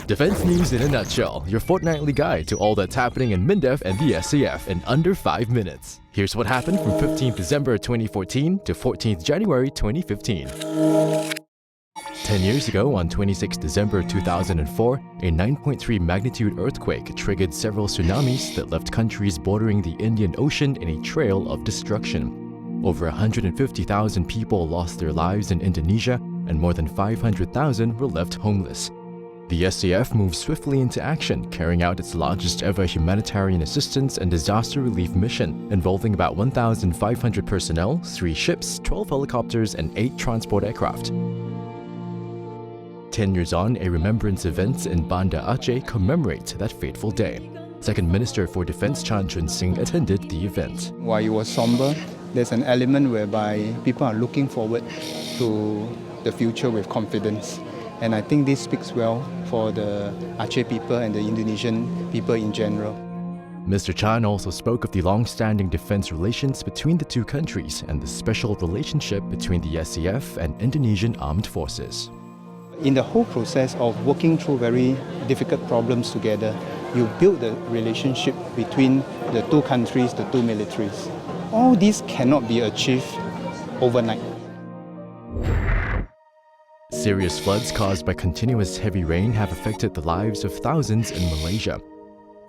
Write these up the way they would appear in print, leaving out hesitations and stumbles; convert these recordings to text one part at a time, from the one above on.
Defense news in a nutshell, your fortnightly guide to all that's happening in MINDEF and the SAF in under 5 minutes. Here's what happened from 15th December 2014 to 14th January 2015. 10 years ago, on 26 December 2004, a 9.3 magnitude earthquake triggered several tsunamis that left countries bordering the Indian Ocean in a trail of destruction. Over 150,000 people lost their lives in Indonesia, and more than 500,000 were left homeless. The SAF moved swiftly into action, carrying out its largest ever humanitarian assistance and disaster relief mission, involving about 1,500 personnel, 3 ships, 12 helicopters, and 8 transport aircraft. 10 years on, a remembrance event in Banda Aceh commemorates that fateful day. Second Minister for Defense Chan Chun Sing attended the event. While it was somber, there's an element whereby people are looking forward to the future with confidence. And I think this speaks well for the Aceh people and the Indonesian people in general. Mr. Chan also spoke of the long-standing defense relations between the two countries and the special relationship between the SAF and Indonesian armed forces. In the whole process of working through very difficult problems together, you build the relationship between the two countries, the two militaries. All this cannot be achieved overnight. Serious floods caused by continuous heavy rain have affected the lives of thousands in Malaysia.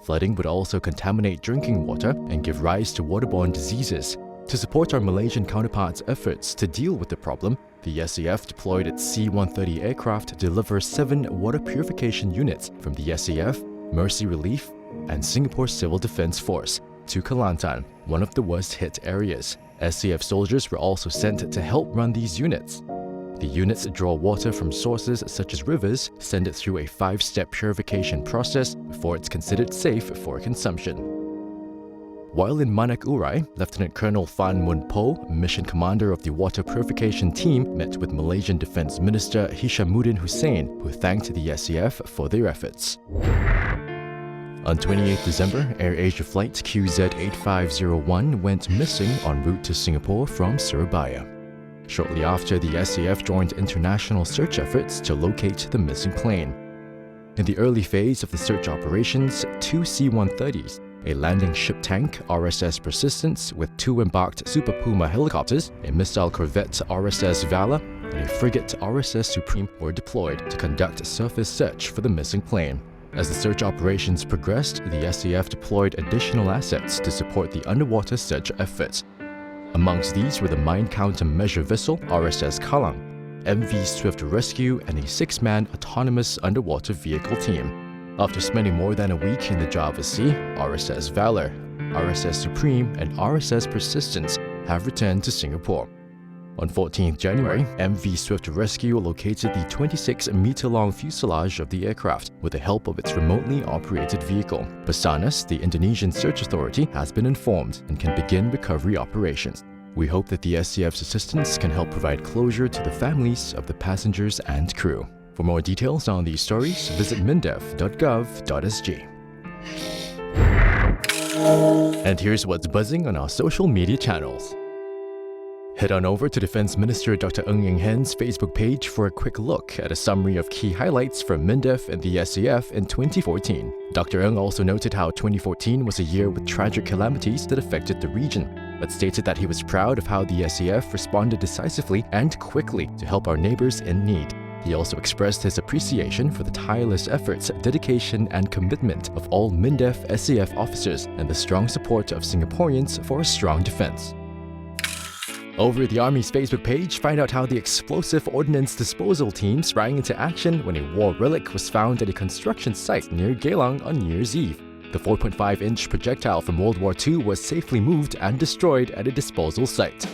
Flooding would also contaminate drinking water and give rise to waterborne diseases. To support our Malaysian counterparts' efforts to deal with the problem, the SAF deployed its C-130 aircraft to deliver 7 water purification units from the SAF, Mercy Relief, and Singapore Civil Defence Force to Kelantan, one of the worst-hit areas. SAF soldiers were also sent to help run these units. The units draw water from sources such as rivers, send it through a 5-step purification process before it's considered safe for consumption. While in Manak Urai, Lieutenant Colonel Fan Mun Po, mission commander of the water purification team, met with Malaysian Defence Minister Hishamuddin Hussein, who thanked the SAF for their efforts. On 28 December, AirAsia flight QZ8501 went missing en route to Singapore from Surabaya. Shortly after, the SAF joined international search efforts to locate the missing plane. In the early phase of the search operations, 2 C-130s, a landing ship tank RSS Persistence with 2 embarked Super Puma helicopters, a missile corvette RSS Valor, and a frigate RSS Supreme were deployed to conduct a surface search for the missing plane. As the search operations progressed, the SAF deployed additional assets to support the underwater search efforts. Amongst these were the mine countermeasure vessel RSS Kalang, MV Swift Rescue, and a 6-man autonomous underwater vehicle team. After spending more than a week in the Java Sea, RSS Valor, RSS Supreme, and RSS Persistence have returned to Singapore. On 14th January, MV Swift Rescue located the 26-meter-long fuselage of the aircraft with the help of its remotely operated vehicle. Basarnas, the Indonesian search authority, has been informed and can begin recovery operations. We hope that the SAF's assistance can help provide closure to the families of the passengers and crew. For more details on these stories, visit mindef.gov.sg. And here's what's buzzing on our social media channels. Head on over to Defense Minister Dr. Ng Eng Hen's Facebook page for a quick look at a summary of key highlights from MINDEF and the SAF in 2014. Dr. Ng also noted how 2014 was a year with tragic calamities that affected the region, but stated that he was proud of how the SAF responded decisively and quickly to help our neighbors in need. He also expressed his appreciation for the tireless efforts, dedication, and commitment of all MINDEF SAF officers and the strong support of Singaporeans for a strong defense. Over at the Army's Facebook page, find out how the explosive ordnance disposal team sprang into action when a war relic was found at a construction site near Geylang on New Year's Eve. The 4.5-inch projectile from World War II was safely moved and destroyed at a disposal site.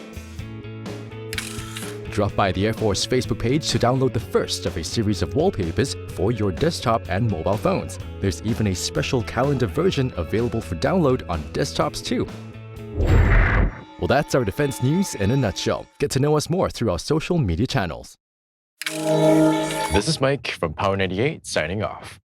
Drop by the Air Force Facebook page to download the first of a series of wallpapers for your desktop and mobile phones. There's even a special calendar version available for download on desktops too. Well, that's our defense news in a nutshell. Get to know us more through our social media channels. This is Mike from Power 98 signing off.